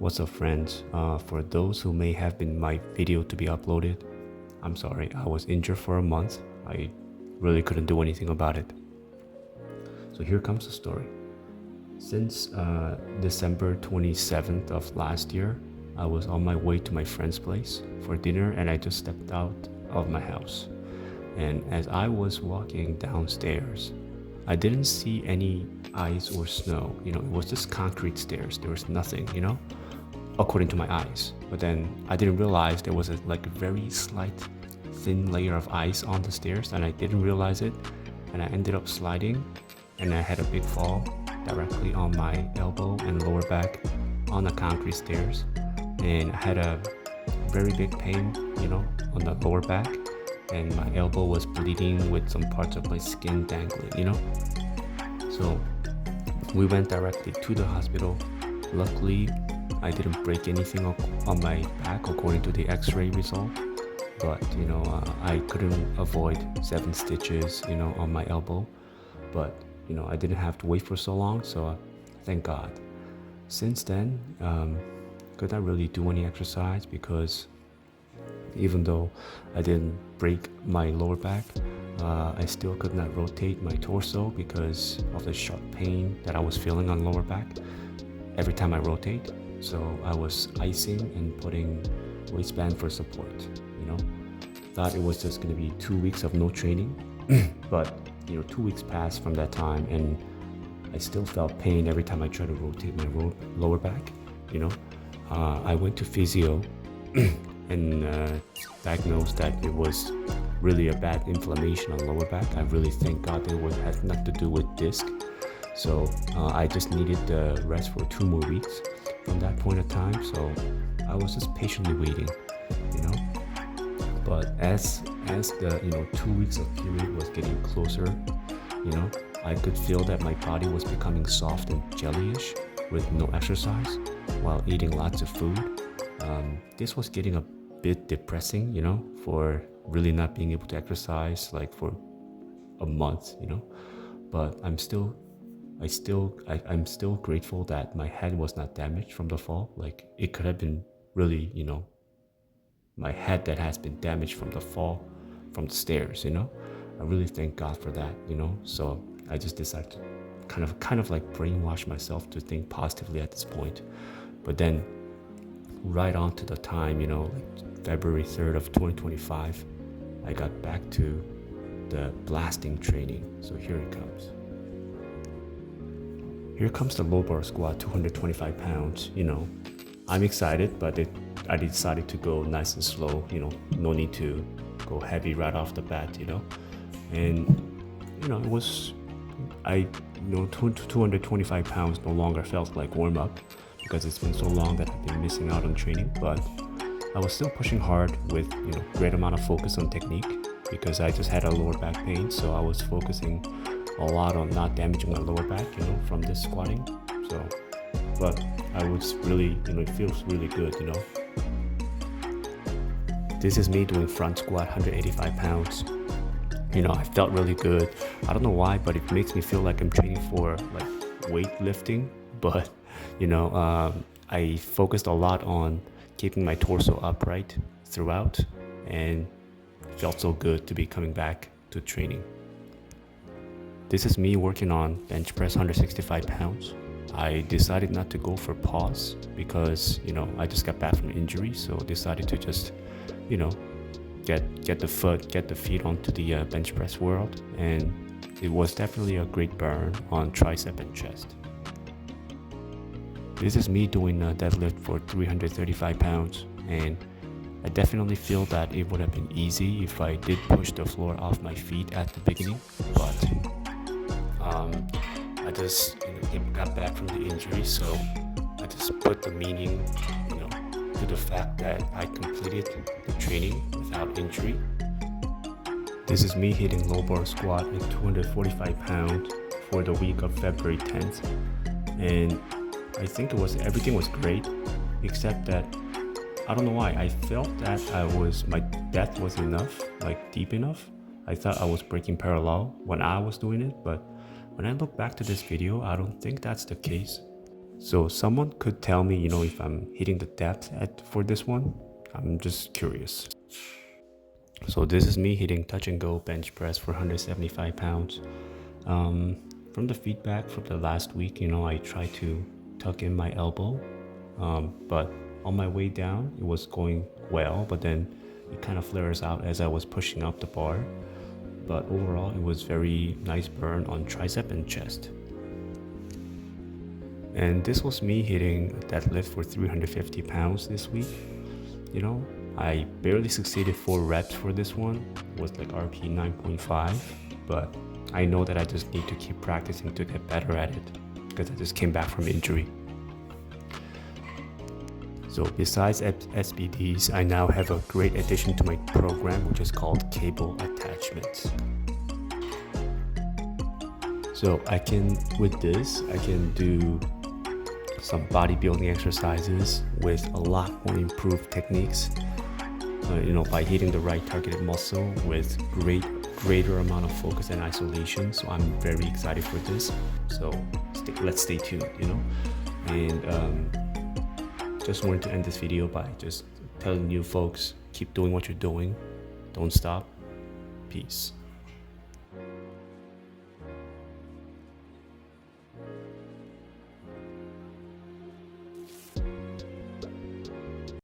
What's up, friends? For those who may have been my video to be uploaded, I'm sorry, I was injured for a month. I really couldn't do anything about it. So here comes the story. Since December 27th of last year, I was on my way to my friend's place for dinner and I just stepped out of my house. And as I was walking downstairs, I didn't see any ice or snow. It was just concrete stairs. There was nothing, according to my eyes. But then I didn't realize there was a very slight thin layer of ice on the stairs and I didn't realize it. And I ended up sliding and I had a big fall directly on my elbow and lower back on the concrete stairs. And I had a very big pain, on the lower back. And my elbow was bleeding with some parts of my skin dangling, So we went directly to the hospital. Luckily, I didn't break anything on my back according to the x-ray result. But, I couldn't avoid 7 stitches, on my elbow. But, I didn't have to wait for so long, so thank God. Since then, could not really do any exercise because even though I didn't break my lower back, I still could not rotate my torso because of the sharp pain that I was feeling on lower back every time I rotate. So I was icing and putting waistband for support, Thought it was just going to be 2 weeks of no training, but 2 weeks passed from that time and I still felt pain every time I tried to rotate my lower back, I went to physio and diagnosed that it was really a bad inflammation on lower back. I really thank God it had nothing to do with disc. So I just needed the rest for 2 more weeks from that point of time. So I was just patiently waiting, But as the 2 weeks of period was getting closer, I could feel that my body was becoming soft and jellyish with no exercise while eating lots of food. This was getting a bit depressing, for really not being able to exercise for a month, But I'm still grateful that my head was not damaged from the fall. It could have been really, my head that has been damaged from the fall from the stairs, I really thank God for that, So I just decided to kind of brainwash myself to think positively at this point. But then right on to the time, February 3rd of 2025, I got back to the blasting training. So here it comes. Here comes the low bar squat, 225 pounds, I'm excited, but I decided to go nice and slow, no need to go heavy right off the bat, And, it was, 225 pounds no longer felt like warm up because it's been so long that I've been missing out on training, but I was still pushing hard with, great amount of focus on technique because I just had a lower back pain. So I was focusing a lot on not damaging my lower back, from this squatting. So, but I was really, it feels really good, This is me doing front squat, 185 pounds. I felt really good. I don't know why, but it makes me feel like I'm training for weightlifting. But, I focused a lot on keeping my torso upright throughout and it felt so good to be coming back to training. This is me working on bench press 165 pounds. I decided not to go for pause because, I just got back from injury. So decided to just, get the feet onto the bench press world. And it was definitely a great burn on tricep and chest. This is me doing a deadlift for 335 pounds. And I definitely feel that it would have been easy if I did push the floor off my feet at the beginning. But I just got back from the injury, so I just put the meaning to the fact that I completed the training without injury. This is me hitting low bar squat at 245 pounds for the week of February 10th, and I think everything was great except that I don't know why I felt that my depth was enough, deep enough. I thought I was breaking parallel when I was doing it, but when I look back to this video, I don't think that's the case. So someone could tell me, if I'm hitting the depth for this one. I'm just curious. So this is me hitting touch and go bench press for 175 pounds. From the feedback from the last week, I tried to tuck in my elbow, but on my way down, it was going well, but then it kind of flares out as I was pushing up the bar. But overall, it was very nice burn on tricep and chest. And this was me hitting a deadlift for 350 pounds this week. I barely succeeded 4 reps for this one. It was like RP 9.5, but I know that I just need to keep practicing to get better at it because I just came back from injury. So besides SBDs, I now have a great addition to my program, which is called cable attachments. So with this, I can do some bodybuilding exercises with a lot more improved techniques, by hitting the right targeted muscle with greater amount of focus and isolation. So I'm very excited for this. So let's stay tuned, and just wanted to end this video by just telling you folks, keep doing what you're doing, don't stop. Peace.